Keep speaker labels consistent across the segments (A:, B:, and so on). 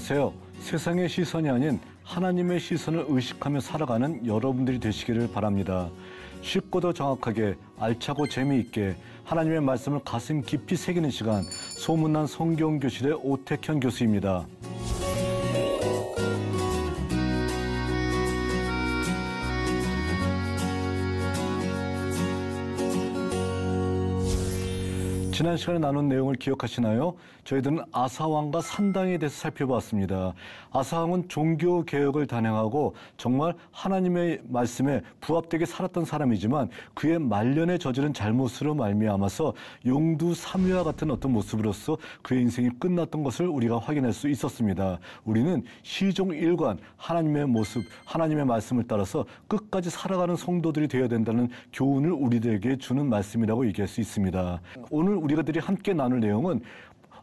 A: 안녕하세요. 세상의 시선이 아닌 하나님의 시선을 의식하며 살아가는 여러분들이 되시기를 바랍니다. 쉽고도 정확하게 알차고 재미있게 하나님의 말씀을 가슴 깊이 새기는 시간, 소문난 성경교실의 오택현 교수입니다. 지난 시간에 나눈 내용을 기억하시나요? 저희들은 아사왕과 산당에 대해서 살펴봤습니다. 아사왕은 종교개혁을 단행하고 정말 하나님의 말씀에 부합되게 살았던 사람이지만 그의 말년에 저지른 잘못으로 말미암아서 용두사미와 같은 어떤 모습으로서 그의 인생이 끝났던 것을 우리가 확인할 수 있었습니다. 우리는 시종일관 하나님의 모습, 하나님의 말씀을 따라서 끝까지 살아가는 성도들이 되어야 된다는 교훈을 우리들에게 주는 말씀이라고 얘기할 수 있습니다. 오늘 우리가들이 함께 나눌 내용은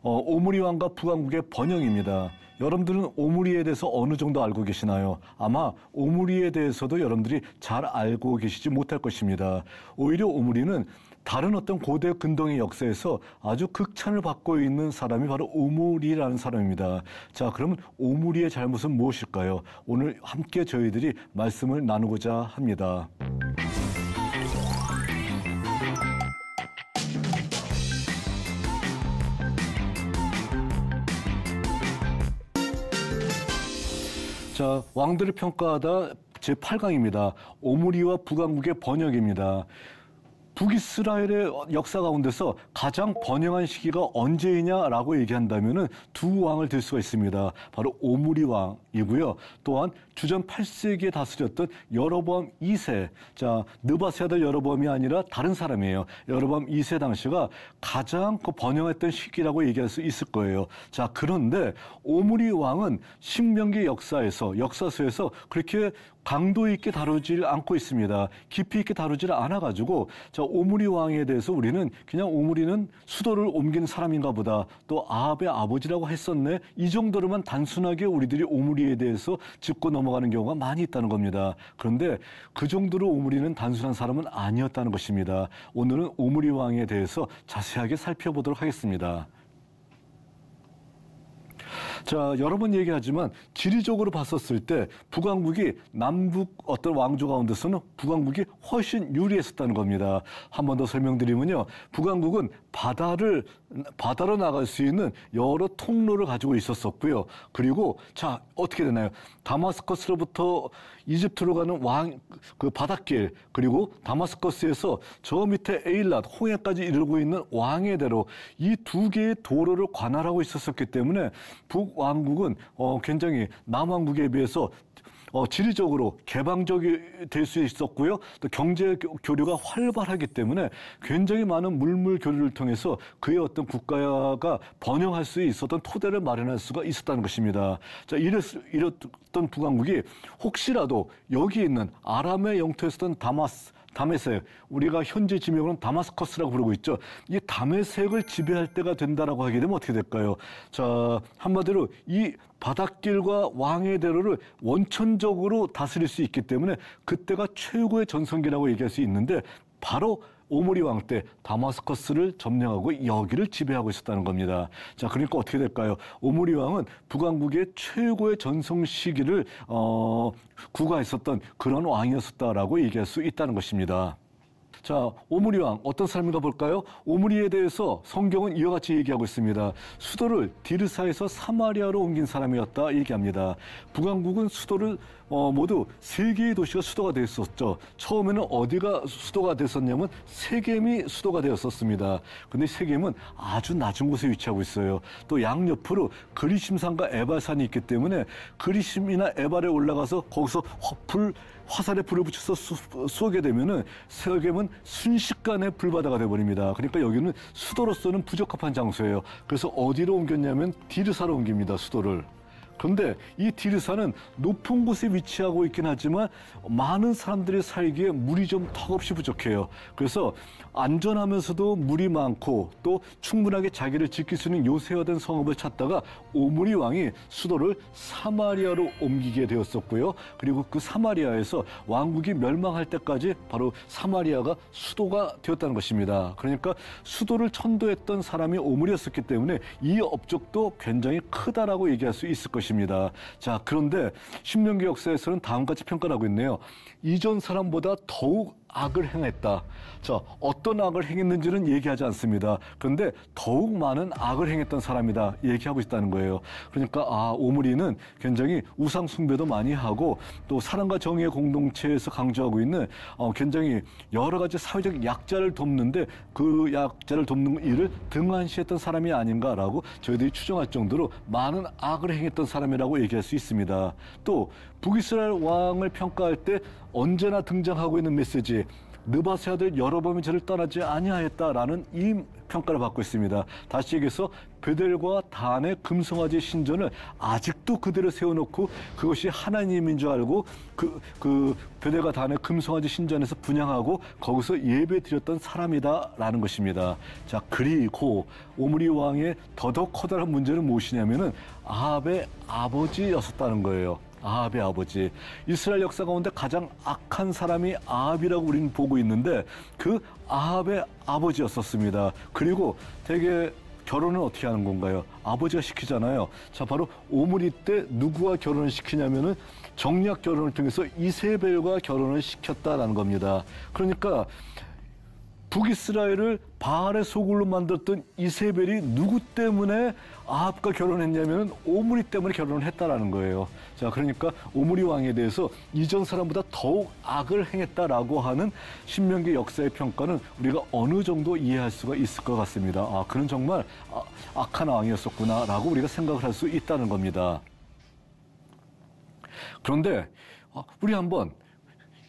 A: 오므리 왕과 북왕국의 번영입니다. 여러분들은 오므리에 대해서 어느 정도 알고 계시나요? 아마 오므리에 대해서도 여러분들이 잘 알고 계시지 못할 것입니다. 오히려 오므리는 다른 어떤 고대 근동의 역사에서 아주 극찬을 받고 있는 사람이 바로 오므리라는 사람입니다. 자, 그러면 오므리의 잘못은 무엇일까요? 오늘 함께 저희들이 말씀을 나누고자 합니다. 자, 왕들을 평가하다 제8강입니다. 오므리와 북왕국의 번역입니다. 북이스라엘의 역사 가운데서 가장 번영한 시기가 언제이냐라고 얘기한다면 두 왕을 들 수가 있습니다. 바로 오므리 왕이고요. 또한 주전 8세기에 다스렸던 여로보암 2세. 자, 느바세 아들 여로보암이 아니라 다른 사람이에요. 여로보암 2세 당시가 가장 번영했던 시기라고 얘기할 수 있을 거예요. 자, 그런데 오므리 왕은 신명기 역사서에서 그렇게 강도 있게 다루질 않고 있습니다. 깊이 있게 다루질 않아가지고 자, 오므리 왕에 대해서 우리는 그냥 오므리는 수도를 옮긴 사람인가 보다. 또 아합의 아버지라고 했었네. 이 정도로만 단순하게 우리들이 오므리에 대해서 짚고 넘어가는 경우가 많이 있다는 겁니다. 그런데 그 정도로 오므리는 단순한 사람은 아니었다는 것입니다. 오늘은 오므리 왕에 대해서 자세하게 살펴보도록 하겠습니다. 자, 여러 번 얘기하지만 지리적으로 봤었을 때 북왕국이 남북 어떤 왕조 가운데서는 북왕국이 훨씬 유리했었다는 겁니다. 한 번 더 설명드리면요. 북왕국은 바다로 나갈 수 있는 여러 통로를 가지고 있었었고요. 그리고 자, 어떻게 되나요? 다마스커스로부터 이집트로 가는 그 바닷길, 그리고 다마스커스에서 저 밑에 에일랏, 홍해까지 이르고 있는 왕의 대로 이 두 개의 도로를 관할하고 있었기 때문에 북왕국은 굉장히 남왕국에 비해서 지리적으로 개방적이 될 수 있었고요. 또 경제 교류가 활발하기 때문에 굉장히 많은 물물 교류를 통해서 그의 어떤 국가가 번영할 수 있었던 토대를 마련할 수가 있었다는 것입니다. 자, 이랬던 북왕국이 혹시라도 여기 있는 아람의 영토에 있었던 다메섹, 우리가 현재 지명으로는 다마스커스라고 부르고 있죠. 이 다메섹을 지배할 때가 된다라고 하게 되면 어떻게 될까요? 자, 한마디로 이 바닷길과 왕의 대로를 원천적으로 다스릴 수 있기 때문에 그때가 최고의 전성기라고 얘기할 수 있는데 바로 오므리 왕 때 다마스커스를 점령하고 여기를 지배하고 있었다는 겁니다. 자, 그러니까 어떻게 될까요? 오므리 왕은 북왕국의 최고의 전성 시기를 구가했었던 그런 왕이었다라고 얘기할 수 있다는 것입니다. 자, 오므리 왕 어떤 사람인가 볼까요? 오므리에 대해서 성경은 이와 같이 얘기하고 있습니다. 수도를 디르사에서 사마리아로 옮긴 사람이었다 얘기합니다. 북왕국은 수도를 모두 3개의 도시가 수도가 되었었죠. 처음에는 어디가 수도가 됐었냐면 세겜이 수도가 되었었습니다. 근데 세겜은 아주 낮은 곳에 위치하고 있어요. 또 양옆으로 그리심산과 에발산이 있기 때문에 그리심이나 에발에 올라가서 거기서 화살에 불을 붙여서 쏘게 되면은 세겜은 순식간에 불바다가 되어버립니다. 그러니까 여기는 수도로서는 부적합한 장소예요. 그래서 어디로 옮겼냐면 디르사로 옮깁니다. 수도를. 그런데 이 디르사는 높은 곳에 위치하고 있긴 하지만 많은 사람들이 살기에 물이 좀 턱없이 부족해요. 그래서 안전하면서도 물이 많고 또 충분하게 자기를 지킬 수 있는 요새화된 성읍을 찾다가 오므리 왕이 수도를 사마리아로 옮기게 되었었고요. 그리고 그 사마리아에서 왕국이 멸망할 때까지 바로 사마리아가 수도가 되었다는 것입니다. 그러니까 수도를 천도했던 사람이 오므리였었기 때문에 이 업적도 굉장히 크다라고 얘기할 수 있을 것입니다. 것입니다. 자, 그런데 신명기 역사에서는 다음같이 평가를 하고 있네요. 이전 사람보다 더욱 악을 행했다. 자, 어떤 악을 행했는지는 얘기하지 않습니다. 그런데 더욱 많은 악을 행했던 사람이다 얘기하고 있다는 거예요. 그러니까 오므리는 굉장히 우상 숭배도 많이 하고 또 사랑과 정의의 공동체에서 강조하고 있는 굉장히 여러 가지 사회적 약자를 돕는데 그 약자를 돕는 일을 등한시했던 사람이 아닌가라고 저희들이 추정할 정도로 많은 악을 행했던 사람이라고 얘기할 수 있습니다. 또 북이스라엘 왕을 평가할 때 언제나 등장하고 있는 메시지, 느바세 아들 여로보암이 저를 떠나지 아니하였다라는 이 평가를 받고 있습니다. 다시 얘기해서 베델과 단의 금송아지 신전을 아직도 그대로 세워놓고 그것이 하나님인 줄 알고 그 베델과 단의 금송아지 신전에서 분향하고 거기서 예배 드렸던 사람이다라는 것입니다. 자, 그리고 오므리 왕의 더더욱 커다란 문제는 무엇이냐면은 아합의 아버지였었다는 거예요. 아합의 아버지. 이스라엘 역사 가운데 가장 악한 사람이 아합이라고 우리는 보고 있는데 그 아합의 아버지였었습니다. 그리고 되게 결혼은 어떻게 하는 건가요? 아버지가 시키잖아요. 자, 바로 오므리 때 누구와 결혼을 시키냐면은 정략 결혼을 통해서 이세벨과 결혼을 시켰다라는 겁니다. 그러니까 북이스라엘을 바알의 소굴로 만들었던 이세벨이 누구 때문에 아합과 결혼했냐면 오므리 때문에 결혼을 했다라는 거예요. 자, 그러니까 오므리 왕에 대해서 이전 사람보다 더욱 악을 행했다라고 하는 신명기 역사의 평가는 우리가 어느 정도 이해할 수가 있을 것 같습니다. 그는 정말 악한 왕이었었구나라고 우리가 생각을 할 수 있다는 겁니다. 그런데 우리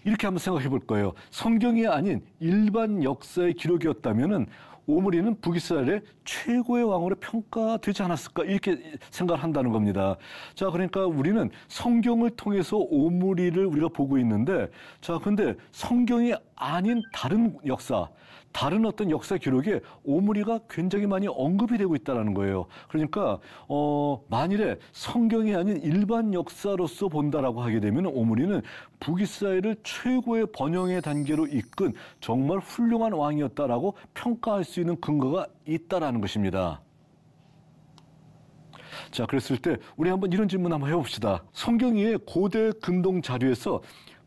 A: 이렇게 한번 생각해 볼 거예요. 성경이 아닌 일반 역사의 기록이었다면은 오므리는 북이스라엘의 최고의 왕으로 평가되지 않았을까 이렇게 생각을 한다는 겁니다. 자, 그러니까 우리는 성경을 통해서 오므리를 우리가 보고 있는데, 자, 근데 성경이 아닌 다른 역사, 다른 어떤 역사 기록에 오므리가 굉장히 많이 언급이 되고 있다는 거예요. 그러니까 만일에 성경이 아닌 일반 역사로서 본다라고 하게 되면 오므리는 북이스라엘을 최고의 번영의 단계로 이끈 정말 훌륭한 왕이었다라고 평가할 수 있는 근거가 있다라는 것입니다. 자, 그랬을 때 우리 한번 이런 질문 한번 해봅시다. 성경의 고대 근동 자료에서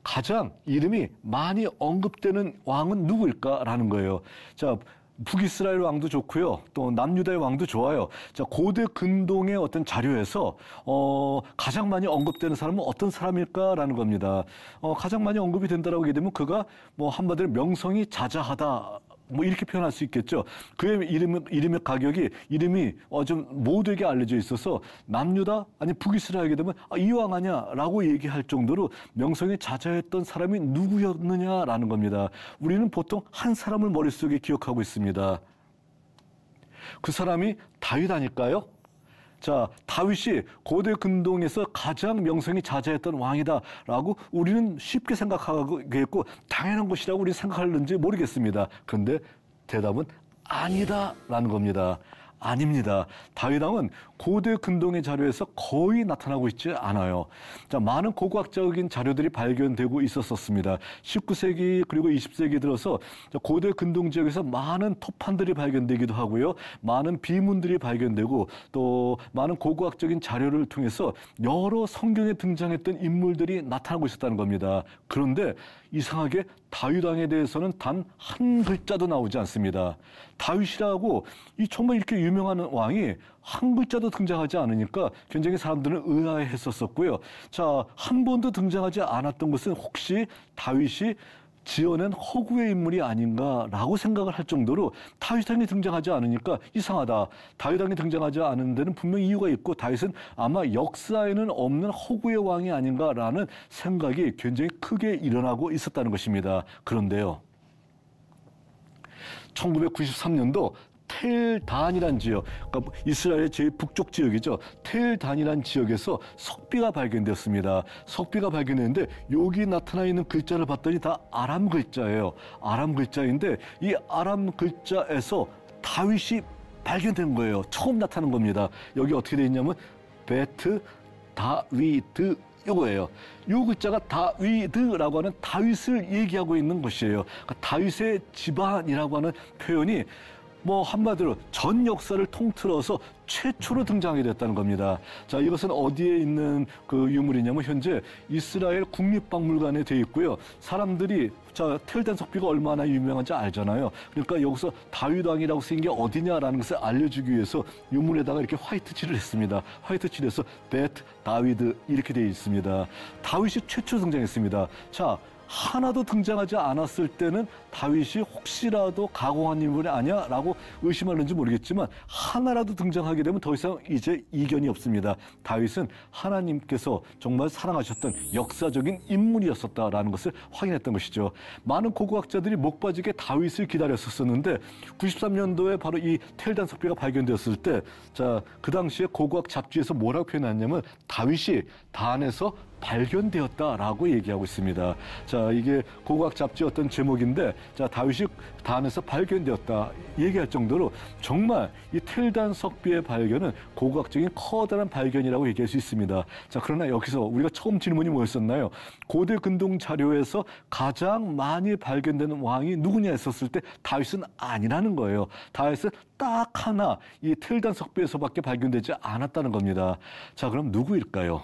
A: 가장 이름이 많이 언급되는 왕은 누구일까라는 거예요. 자, 북이스라엘 왕도 좋고요. 또 남유다의 왕도 좋아요. 자, 고대 근동의 어떤 자료에서 가장 많이 언급되는 사람은 어떤 사람일까라는 겁니다. 가장 많이 언급이 된다라고 하게 되면 그가 한마디로 명성이 자자하다. 이렇게 표현할 수 있겠죠. 그의 이름의 가격이 좀 모두에게 알려져 있어서 남유다 아니 북이스라엘에 되면 이 왕 아냐라고 얘기할 정도로 명성이 자자했던 사람이 누구였느냐라는 겁니다. 우리는 보통 한 사람을 머릿속에 기억하고 있습니다. 그 사람이 다윗 아닐까요? 자, 다윗이 고대 근동에서 가장 명성이 자자했던 왕이다라고 우리는 쉽게 생각하겠고 당연한 것이라고 우리 생각하는지 모르겠습니다. 그런데 대답은 아니다라는 겁니다. 아닙니다. 다윗 왕은 고대 근동의 자료에서 거의 나타나고 있지 않아요. 자, 많은 고고학적인 자료들이 발견되고 있었습니다. 19세기 그리고 20세기 들어서 고대 근동 지역에서 많은 토판들이 발견되기도 하고요. 많은 비문들이 발견되고 또 많은 고고학적인 자료를 통해서 여러 성경에 등장했던 인물들이 나타나고 있었다는 겁니다. 그런데 이상하게 다윗 왕에 대해서는 단 한 글자도 나오지 않습니다. 다윗이라고 정말 이렇게 유명한 왕이 한 글자도 등장하지 않으니까 굉장히 사람들은 의아해했었고요. 자, 한 번도 등장하지 않았던 것은 혹시 다윗이 지어낸 허구의 인물이 아닌가라고 생각을 할 정도로 다윗 왕이 등장하지 않으니까 이상하다. 다윗 왕이 등장하지 않은 데는 분명히 이유가 있고 다윗은 아마 역사에는 없는 허구의 왕이 아닌가라는 생각이 굉장히 크게 일어나고 있었다는 것입니다. 그런데요. 1993년도 텔단이란 지역, 그러니까 이스라엘의 제일 북쪽 지역이죠. 텔단이란 지역에서 석비가 발견되었습니다. 석비가 발견됐는데 여기 나타나 있는 글자를 봤더니 다 아람 글자예요. 아람 글자인데 이 아람 글자에서 다윗이 발견된 거예요. 처음 나타난 겁니다. 여기 어떻게 되어 있냐면 베트 다위드 이거예요. 이 글자가 다위드라고 하는 다윗을 얘기하고 있는 것이에요. 그러니까 다윗의 집안이라고 하는 표현이 뭐 한마디로 전 역사를 통틀어서 최초로 등장하게 됐다는 겁니다. 자, 이것은 어디에 있는 그 유물이냐면 현재 이스라엘 국립박물관에 돼 있고요. 사람들이 자, 텔단 석비가 얼마나 유명한지 알잖아요. 그러니까 여기서 다윗 왕이라고 쓰인 게 어디냐라는 것을 알려주기 위해서 유물에다가 이렇게 화이트 칠을 했습니다. 화이트 칠해서 베트 다위드 이렇게 되어 있습니다. 다윗이 최초 등장했습니다. 자, 하나도 등장하지 않았을 때는 다윗이 혹시라도 가공한 인물이 아니야? 라고 의심하는지 모르겠지만 하나라도 등장하게 되면 더 이상 이제 이견이 없습니다. 다윗은 하나님께서 정말 사랑하셨던 역사적인 인물이었었다라는 것을 확인했던 것이죠. 많은 고고학자들이 목빠지게 다윗을 기다렸었는데 93년도에 바로 이 텔단 석비가 발견되었을 때 자, 그 당시에 고고학 잡지에서 뭐라고 표현했냐면 다윗이 단에서 발견되었다라고 얘기하고 있습니다. 자, 이게 고고학 잡지 어떤 제목인데, 자, 다윗이 단에서 발견되었다 얘기할 정도로 정말 이 텔단 석비의 발견은 고고학적인 커다란 발견이라고 얘기할 수 있습니다. 자, 그러나 여기서 우리가 처음 질문이 뭐였었나요? 고대 근동 자료에서 가장 많이 발견되는 왕이 누구냐 했었을 때 다윗은 아니라는 거예요. 다윗은 딱 하나 이 텔단 석비에서밖에 발견되지 않았다는 겁니다. 자, 그럼 누구일까요?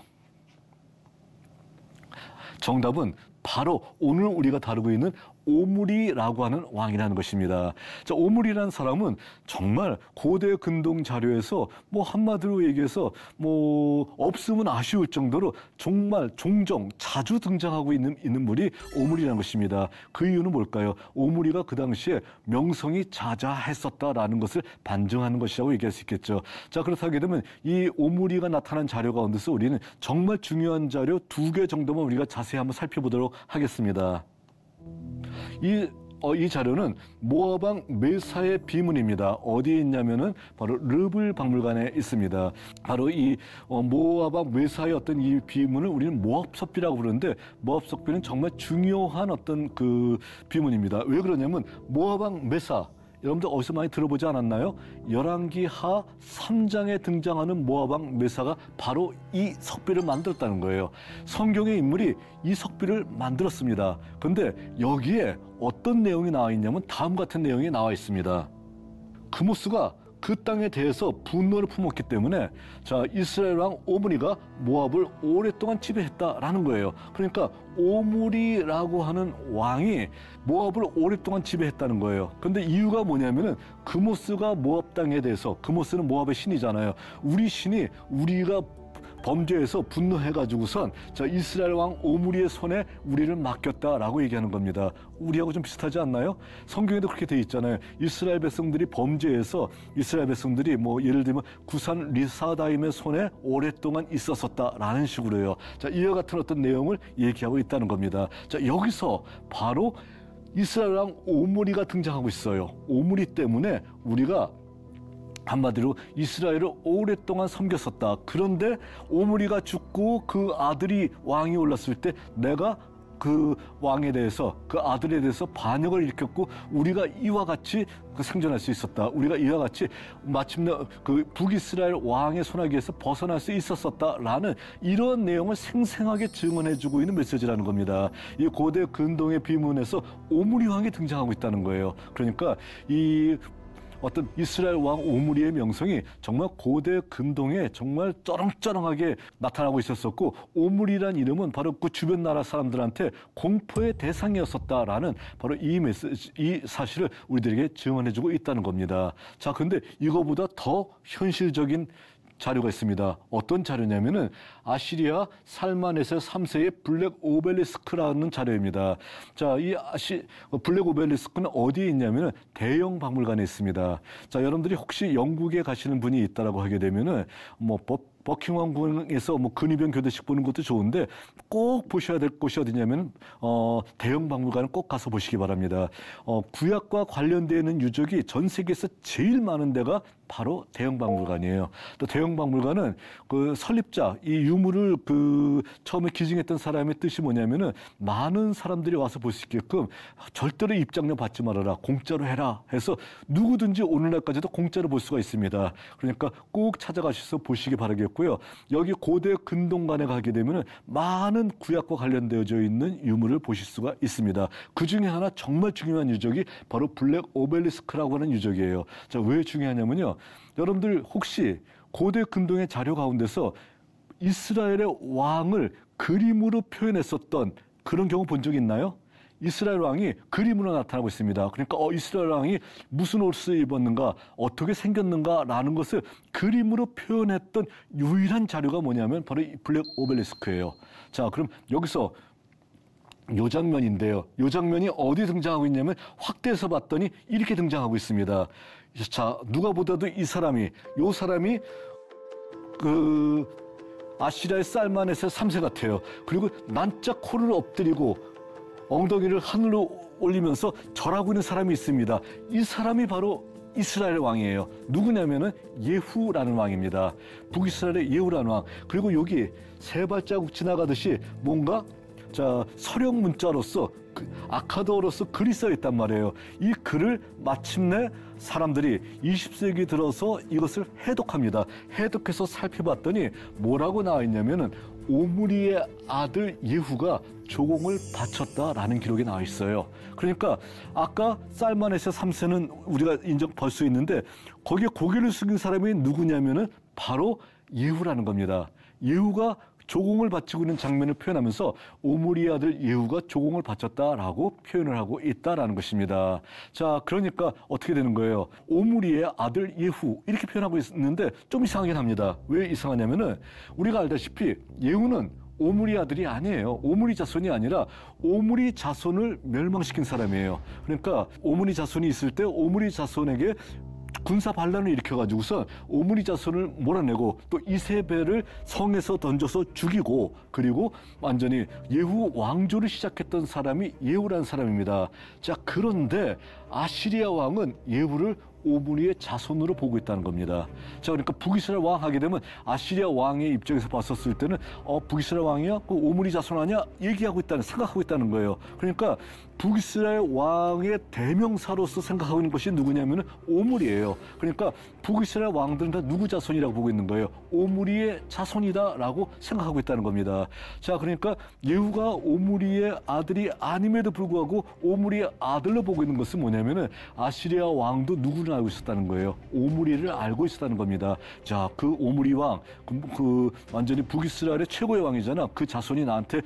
A: 정답은 바로 오늘 우리가 다루고 있는 오므리라고 하는 왕이라는 것입니다. 자, 오므리라는 사람은 정말 고대 근동 자료에서 뭐 한마디로 얘기해서 뭐 없으면 아쉬울 정도로 정말 종종 자주 등장하고 있는 인물이 오므리라는 것입니다. 그 이유는 뭘까요? 오므리가 그 당시에 명성이 자자했었다라는 것을 반증하는 것이라고 얘기할 수 있겠죠. 자, 그렇다게 되면 이 오므리가 나타난 자료 가운데서 우리는 정말 중요한 자료 2개 정도만 우리가 자세히 한번 살펴보도록 하겠습니다. 이 자료는 모압 왕 메사의 비문입니다. 어디에 있냐면은 바로 르블 박물관에 있습니다. 바로 이 모압 왕 메사의 어떤 이 비문을 우리는 모압 석비라고 부르는데 모압 석비는 정말 중요한 어떤 그 비문입니다. 왜 그러냐면 모압 왕 메사 여러분들 어디서 많이 들어보지 않았나요? 열왕기하 3장에 등장하는 모압 왕 메사가 바로 이 석비를 만들었다는 거예요. 성경의 인물이 이 석비를 만들었습니다. 그런데 여기에 어떤 내용이 나와 있냐면 다음 같은 내용이 나와 있습니다. 그모스가 그 땅에 대해서 분노를 품었기 때문에 자, 이스라엘 왕 오므리가 모압을 오랫동안 지배했다라는 거예요. 그러니까 오므리라고 하는 왕이 모압을 오랫동안 지배했다는 거예요. 그런데 이유가 뭐냐면은 그모스가 모압 땅에 대해서 그모스는 모압의 신이잖아요. 우리 신이 우리가 범죄해서 분노해가지고선 자, 이스라엘 왕 오므리의 손에 우리를 맡겼다라고 얘기하는 겁니다. 우리하고 좀 비슷하지 않나요? 성경에도 그렇게 돼 있잖아요. 이스라엘 백성들이 범죄해서 이스라엘 백성들이 뭐 예를 들면 구산 리사다임의 손에 오랫동안 있었었다라는 식으로요. 자, 이와 같은 어떤 내용을 얘기하고 있다는 겁니다. 자, 여기서 바로 이스라엘 왕 오므리가 등장하고 있어요. 오므리 때문에 우리가 한마디로 이스라엘을 오랫동안 섬겼었다. 그런데 오므리가 죽고 그 아들이 왕이 올랐을 때 내가 그 왕에 대해서 그 아들에 대해서 반역을 일으켰고 우리가 이와 같이 생존할 수 있었다. 우리가 이와 같이 마침내 그 북이스라엘 왕의 손아귀에서 벗어날 수 있었었다라는 이런 내용을 생생하게 증언해주고 있는 메시지라는 겁니다. 이 고대 근동의 비문에서 오므리 왕이 등장하고 있다는 거예요. 그러니까 이 어떤 이스라엘 왕 오므리의 명성이 정말 고대 근동에 정말 쩌렁쩌렁하게 나타나고 있었었고 오므리란 이름은 바로 그 주변 나라 사람들한테 공포의 대상이었었다라는 바로 이 메시지, 이 사실을 우리들에게 증언해주고 있다는 겁니다. 자, 근데 이거보다 더 현실적인 자료가 있습니다. 어떤 자료냐면은 아시리아 살마네세 3세의 블랙 오벨리스크라는 자료입니다. 자, 이 블랙 오벨리스크는 어디에 있냐면은 대영 박물관에 있습니다. 자, 여러분들이 혹시 영국에 가시는 분이 있다라고 하게 되면은 뭐 버킹엄궁에서 뭐 근위병 교대식 보는 것도 좋은데 꼭 보셔야 될 곳이 어디냐면 대영 박물관을 꼭 가서 보시기 바랍니다. 구약과 관련되어 있는 유적이 전 세계에서 제일 많은 데가 바로 대형박물관이에요. 또 대형박물관은 그 설립자 이 유물을 그 처음에 기증했던 사람의 뜻이 뭐냐면은 많은 사람들이 와서 볼 수 있게끔 절대로 입장료 받지 말아라, 공짜로 해라 해서 누구든지 오늘날까지도 공짜로 볼 수가 있습니다. 그러니까 꼭 찾아가셔서 보시기 바라겠고요. 여기 고대 근동관에 가게 되면은 많은 구약과 관련되어져 있는 유물을 보실 수가 있습니다. 그 중에 하나 정말 중요한 유적이 바로 블랙 오벨리스크라고 하는 유적이에요. 자, 왜 중요하냐면요. 여러분들 혹시 고대 근동의 자료 가운데서 이스라엘의 왕을 그림으로 표현했었던 그런 경우 본 적 있나요? 이스라엘 왕이 그림으로 나타나고 있습니다. 그러니까 이스라엘 왕이 무슨 옷을 입었는가, 어떻게 생겼는가라는 것을 그림으로 표현했던 유일한 자료가 뭐냐면 바로 이 블랙 오벨리스크예요. 자, 그럼 여기서 요 장면인데요. 요 장면이 어디 등장하고 있냐면 확대해서 봤더니 이렇게 등장하고 있습니다. 자, 누가 보다도 이 사람이, 요 사람이 그 아시리아의 살마넷의 3세 같아요. 그리고 난자 코를 엎드리고 엉덩이를 하늘로 올리면서 절하고 있는 사람이 있습니다. 이 사람이 바로 이스라엘 왕이에요. 누구냐면은 예후라는 왕입니다. 북이스라엘의 예후라는 왕. 그리고 여기 세 발자국 지나가듯이 뭔가 자 서령 문자로서 아카드어로서 글이 써 있단 말이에요. 이 글을 마침내 사람들이 20세기 들어서 이것을 해독합니다. 해독해서 살펴봤더니 뭐라고 나와 있냐면은 오므리의 아들 예후가 조공을 바쳤다라는 기록이 나와 있어요. 그러니까 아까 살마넷의 3세는 우리가 벌 수 있는데 거기에 고개를 숙인 사람이 누구냐면은 바로 예후라는 겁니다. 예후가 조공을 바치고 있는 장면을 표현하면서 오므리의 아들 예후가 조공을 바쳤다라고 표현을 하고 있다라는 것입니다. 자, 그러니까 어떻게 되는 거예요? 오므리의 아들 예후 이렇게 표현하고 있는데 좀 이상하긴 합니다. 왜 이상하냐면은 우리가 알다시피 예후는 오므리 아들이 아니에요. 오므리 자손이 아니라 오므리 자손을 멸망시킨 사람이에요. 그러니까 오므리 자손이 있을 때 오므리 자손에게 군사 반란을 일으켜가지고서 오므리 자손을 몰아내고 또 이세벨을 성에서 던져서 죽이고 그리고 완전히 예후 왕조를 시작했던 사람이 예후라는 사람입니다. 자, 그런데 아시리아 왕은 예후를 오므리의 자손으로 보고 있다는 겁니다. 자, 그러니까 북이스라엘 왕 하게 되면 아시리아 왕의 입장에서 봤었을 때는 북이스라엘 왕이야? 그 오므리 자손 아니야? 얘기하고 있다는, 생각하고 있다는 거예요. 그러니까 북이스라엘 왕의 대명사로서 생각하고 있는 것이 누구냐면은 오므리예요. 그러니까 북이스라엘 왕들은 다 누구 자손이라고 보고 있는 거예요? 오므리의 자손이다라고 생각하고 있다는 겁니다. 자, 그러니까 예후가 오므리의 아들이 아님에도 불구하고 오므리의 아들로 보고 있는 것은 뭐냐면은 아시리아 왕도 누구를 알고 있었다는 거예요? 오므리를 알고 있었다는 겁니다. 자, 그 오므리 왕, 그 완전히 북이스라엘의 최고의 왕이잖아. 그 자손이 나한테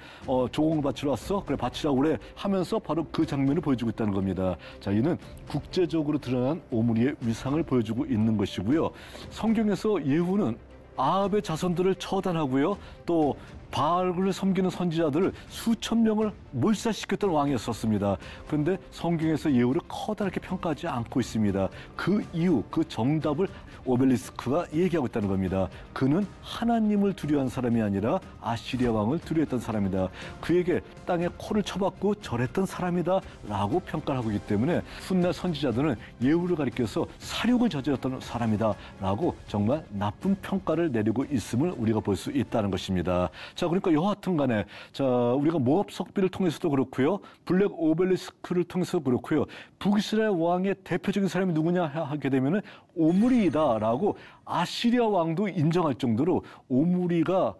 A: 조공을 바치러 왔어? 그래, 바치라고 그래 하면서 바로 그 장면을 보여주고 있다는 겁니다. 자, 이는 국제적으로 드러난 오므리의 위상을 보여주고 있는 것이고요. 성경에서 예후는 아합의 자손들을 처단하고요. 또 바알을 섬기는 선지자들을 수천 명을 몰살시켰던 왕이었었습니다. 그런데 성경에서 예후를 커다랗게 평가하지 않고 있습니다. 그 이유, 그 정답을 오벨리스크가 얘기하고 있다는 겁니다. 그는 하나님을 두려워한 사람이 아니라 아시리아 왕을 두려워했던 사람이다. 그에게 땅에 코를 쳐박고 절했던 사람이다 라고 평가를 하고 있기 때문에 훗날 선지자들은 예후를 가리켜서 사륙을 저질렀던 사람이다 라고 정말 나쁜 평가를 내리고 있음을 우리가 볼 수 있다는 것입니다. 자, 그러니까 여하튼 간에 자, 우리가 모압 석비를 통해서도 그렇고요. 블랙 오벨리스크를 통해서도 그렇고요. 북이스라엘 왕의 대표적인 사람이 누구냐 하게 되면은 오므리다라고 아시리아 왕도 인정할 정도로 오므리가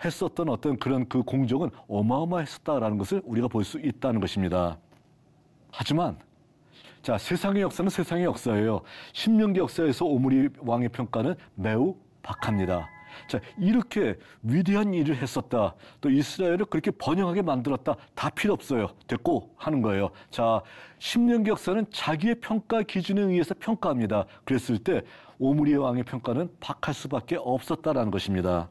A: 했었던 어떤 그런 그 공적은 어마어마했었다라는 것을 우리가 볼 수 있다는 것입니다. 하지만 자, 세상의 역사는 세상의 역사예요. 신명기 역사에서 오므리 왕의 평가는 매우 박합니다. 자, 이렇게 위대한 일을 했었다. 또 이스라엘을 그렇게 번영하게 만들었다. 다 필요 없어요. 됐고 하는 거예요. 자, 신명기 역사는 자기의 평가 기준에 의해서 평가합니다. 그랬을 때 오므리 왕의 평가는 박할 수밖에 없었다라는 것입니다.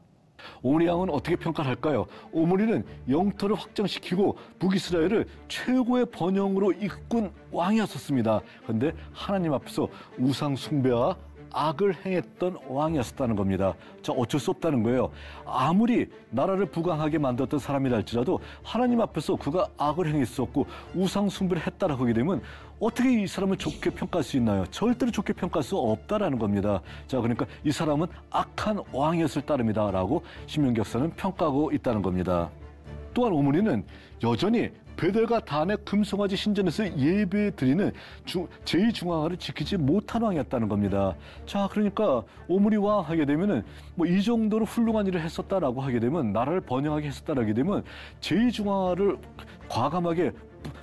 A: 오므리 왕은 어떻게 평가를 할까요? 오므리는 영토를 확장시키고 북이스라엘을 최고의 번영으로 이끈 왕이었었습니다. 그런데 하나님 앞에서 우상 숭배와 악을 행했던 왕이었다는 겁니다. 자, 어쩔 수 없다는 거예요. 아무리 나라를 부강하게 만들었던 사람이라 할지라도 하나님 앞에서 그가 악을 행했었고 우상 숭배를 했다라고 하게 되면 어떻게 이 사람을 좋게 평가할 수 있나요? 절대로 좋게 평가할 수 없다라는 겁니다. 자, 그러니까 이 사람은 악한 왕이었을 따름이다라고 신명기 역사는 평가하고 있다는 겁니다. 또한 오므리는 여전히 베델과 단의 금송아지 신전에서 예배드리는 제2중앙화를 지키지 못한 왕이었다는 겁니다. 자, 그러니까 오므리 왕 하게 되면은 뭐 이 정도로 훌륭한 일을 했었다라고 하게 되면 나라를 번영하게 했었다라고 하게 되면 제2중앙화를 과감하게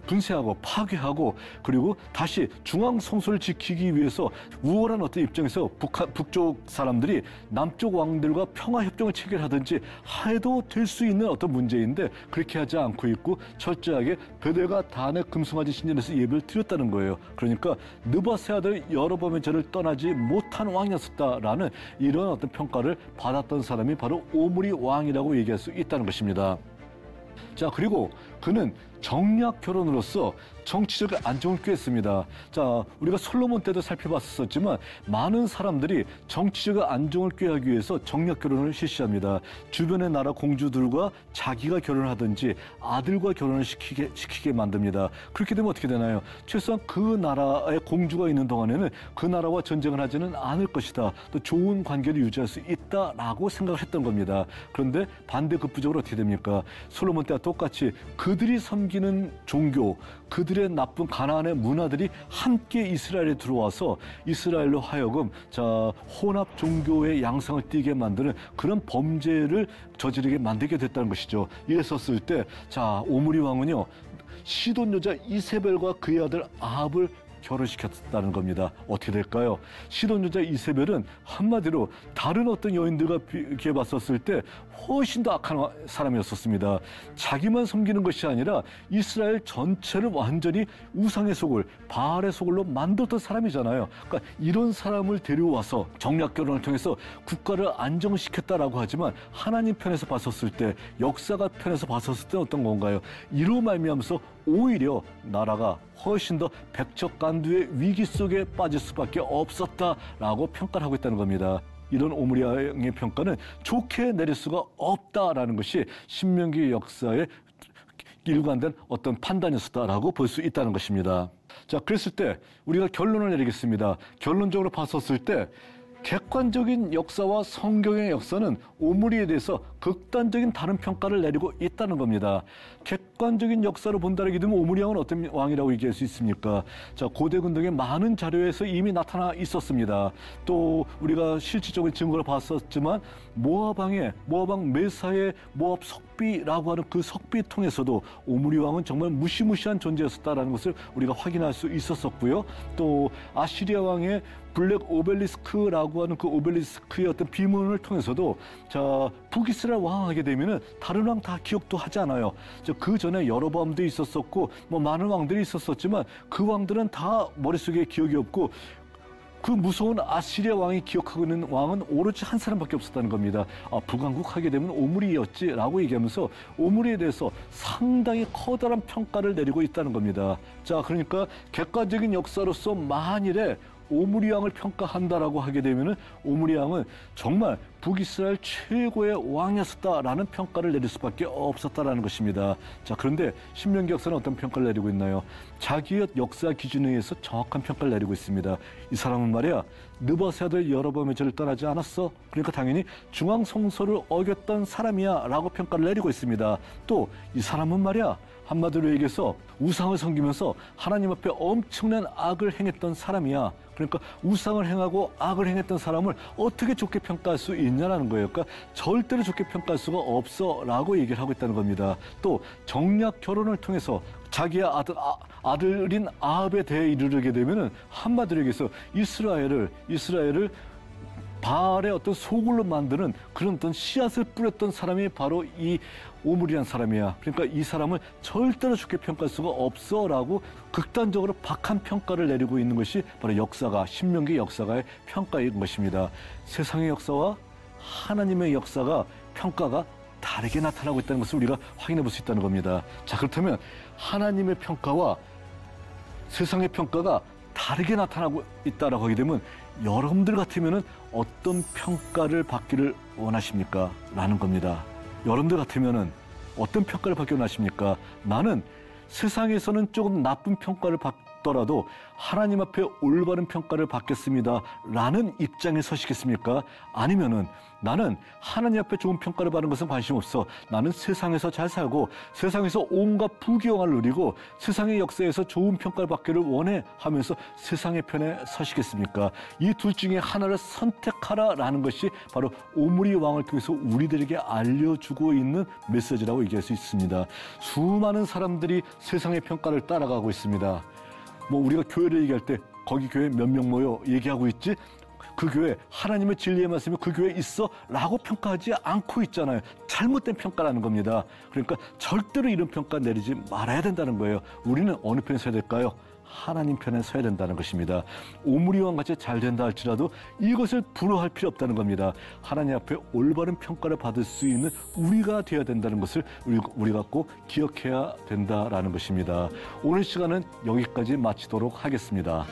A: 분쇄하고 파괴하고 그리고 다시 중앙 성소를 지키기 위해서 우월한 어떤 입장에서 북쪽 사람들이 남쪽 왕들과 평화 협정을 체결하든지 해도 될 수 있는 어떤 문제인데 그렇게 하지 않고 있고 철저하게 베델과 단의 금송아지 신전에서 예배를 드렸다는 거예요. 그러니까 느바세 아들 여로보암의 절을 떠나지 못한 왕이었다라는 이런 어떤 평가를 받았던 사람이 바로 오므리 왕이라고 얘기할 수 있다는 것입니다. 자, 그리고 그는 정략 결혼으로서 정치적 안정을 꾀했습니다. 자, 우리가 솔로몬 때도 살펴봤었지만 많은 사람들이 정치적 안정을 꾀하기 위해서 정략 결혼을 실시합니다. 주변의 나라 공주들과 자기가 결혼을 하든지 아들과 결혼을 시키게 만듭니다. 그렇게 되면 어떻게 되나요? 최소한 그 나라에 공주가 있는 동안에는 그 나라와 전쟁을 하지는 않을 것이다. 또 좋은 관계를 유지할 수 있다라고 생각을 했던 겁니다. 그런데 반대급부적으로 어떻게 됩니까? 솔로몬 때와 똑같이 그들이 섬기는 종교, 그들의 나쁜 가나안의 문화들이 함께 이스라엘에 들어와서 이스라엘로 하여금 혼합 종교의 양상을 띠게 만드는 그런 범죄를 저지르게 만들게 됐다는 것이죠. 이랬었을 때 오므리 왕은요, 시돈 여자 이세벨과 그의 아들 아합을 결혼시켰다는 겁니다. 어떻게 될까요? 시돈 여자 이세벨은 한마디로 다른 어떤 여인들과 비교해 봤었을 때 훨씬 더 악한 사람이었었습니다. 자기만 섬기는 것이 아니라 이스라엘 전체를 완전히 우상의 소굴, 바알의 소굴로 만들었던 사람이잖아요. 그러니까 이런 사람을 데려와서 정략 결혼을 통해서 국가를 안정시켰다라고 하지만 하나님 편에서 봤었을 때, 역사가 편에서 봤었을 때 어떤 건가요? 이로 말미암아서 오히려 나라가 훨씬 더 백척간두의 위기 속에 빠질 수밖에 없었다라고 평가를 하고 있다는 겁니다. 이런 오므리 왕의 평가는 좋게 내릴 수가 없다라는 것이 신명기 역사의 일관된 어떤 판단이었다라고 볼 수 있다는 것입니다. 자, 그랬을 때 우리가 결론을 내리겠습니다. 결론적으로 봤었을 때 객관적인 역사와 성경의 역사는 오므리에 대해서 극단적인 다른 평가를 내리고 있다는 겁니다. 객관적인 역사로 본다라게 되면 오므리 왕은 어떤 왕이라고 얘기할 수 있습니까? 자, 고대 근동의 많은 자료에서 이미 나타나 있었습니다. 또 우리가 실질적인 증거를 봤었지만 모압 왕 메사의 모압 석비라고 하는 그 석비 통해서도 오므리 왕은 정말 무시무시한 존재였었다라는 것을 우리가 확인할 수 있었었고요. 또 아시리아 왕의 블랙 오벨리스크라고 하는 그 오벨리스크의 어떤 비문을 통해서도 북이스라엘 왕하게 되면은 다른 왕 다 기억도 하지 않아요. 그 전에 여로보암도 있었었고 뭐 많은 왕들이 있었었지만 그 왕들은 다 머릿속에 기억이 없고 그 무서운 아시리아 왕이 기억하고 있는 왕은 오로지 한 사람밖에 없었다는 겁니다. 북왕국 하게 되면 오므리였지라고 얘기하면서 오므리에 대해서 상당히 커다란 평가를 내리고 있다는 겁니다. 자, 그러니까 객관적인 역사로서 만일에 오므리 왕을 평가한다라고 하게 되면은 오므리 왕은 정말 북이스라엘 최고의 왕이었다라는 평가를 내릴 수밖에 없었다라는 것입니다. 자, 그런데 신명기 역사는 어떤 평가를 내리고 있나요? 자기의 역사 기준에 의해서 정확한 평가를 내리고 있습니다. 이 사람은 말이야, 느바세 아들 여로보암의 절을 떠나지 않았어. 그러니까 당연히 중앙 성소를 어겼던 사람이야 라고 평가를 내리고 있습니다. 또 이 사람은 말이야, 한마디로 얘기해서 우상을 섬기면서 하나님 앞에 엄청난 악을 행했던 사람이야. 그러니까 우상을 행하고 악을 행했던 사람을 어떻게 좋게 평가할 수 있냐라는 거예요. 그러니까 절대로 좋게 평가할 수가 없어라고 얘기를 하고 있다는 겁니다. 또 정략 결혼을 통해서 자기의 아들인 아합에 대해 이르게 되면은 한마디로 얘기해서 이스라엘을 바알의 어떤 소굴로 만드는 그런 어떤 씨앗을 뿌렸던 사람이 바로 이 오므리란 사람이야. 그러니까 이 사람을 절대로 좋게 평가할 수가 없어라고 극단적으로 박한 평가를 내리고 있는 것이 바로 신명기 역사가의 평가인 것입니다. 세상의 역사와 하나님의 평가가 다르게 나타나고 있다는 것을 우리가 확인해 볼 수 있다는 겁니다. 자, 그렇다면 하나님의 평가와 세상의 평가가 다르게 나타나고 있다라고 하게 되면 여러분들 같으면은 어떤 평가를 받기를 원하십니까? 라는 겁니다. 여러분들 같으면은 어떤 평가를 받기를 원하십니까? 나는 세상에서는 조금 나쁜 평가를 받더라도 하나님 앞에 올바른 평가를 받겠습니다. 라는 입장에 서시겠습니까? 아니면은 나는 하나님 앞에 좋은 평가를 받는 것은 관심 없어. 나는 세상에서 잘 살고 세상에서 온갖 부귀영화를 누리고 세상의 역사에서 좋은 평가를 받기를 원해 하면서 세상의 편에 서시겠습니까? 이 둘 중에 하나를 선택하라라는 것이 바로 오므리 왕을 통해서 우리들에게 알려주고 있는 메시지라고 얘기할 수 있습니다. 수많은 사람들이 세상의 평가를 따라가고 있습니다. 뭐 우리가 교회를 얘기할 때 거기 교회 몇 명 모여 얘기하고 있지? 그 교회 하나님의 진리의 말씀이 그 교회에 있어? 라고 평가하지 않고 있잖아요. 잘못된 평가라는 겁니다. 그러니까 절대로 이런 평가 내리지 말아야 된다는 거예요. 우리는 어느 편에 서야 될까요? 하나님 편에 서야 된다는 것입니다. 오므리왕 같이 잘 된다 할지라도 이것을 부러워할 필요 없다는 겁니다. 하나님 앞에 올바른 평가를 받을 수 있는 우리가 되어야 된다는 것을 우리가 꼭 기억해야 된다라는 것입니다. 오늘 시간은 여기까지 마치도록 하겠습니다.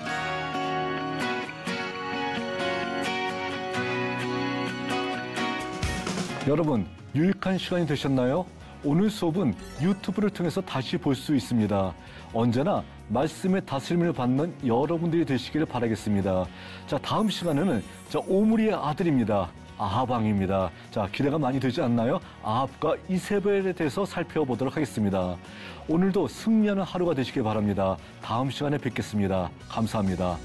A: 여러분, 유익한 시간이 되셨나요? 오늘 수업은 유튜브를 통해서 다시 볼 수 있습니다. 언제나 말씀의 다스림을 받는 여러분들이 되시기를 바라겠습니다. 자, 다음 시간에는 오므리의 아들입니다. 아합 왕입니다. 자, 기대가 많이 되지 않나요? 아합과 이세벨에 대해서 살펴보도록 하겠습니다. 오늘도 승리하는 하루가 되시길 바랍니다. 다음 시간에 뵙겠습니다. 감사합니다.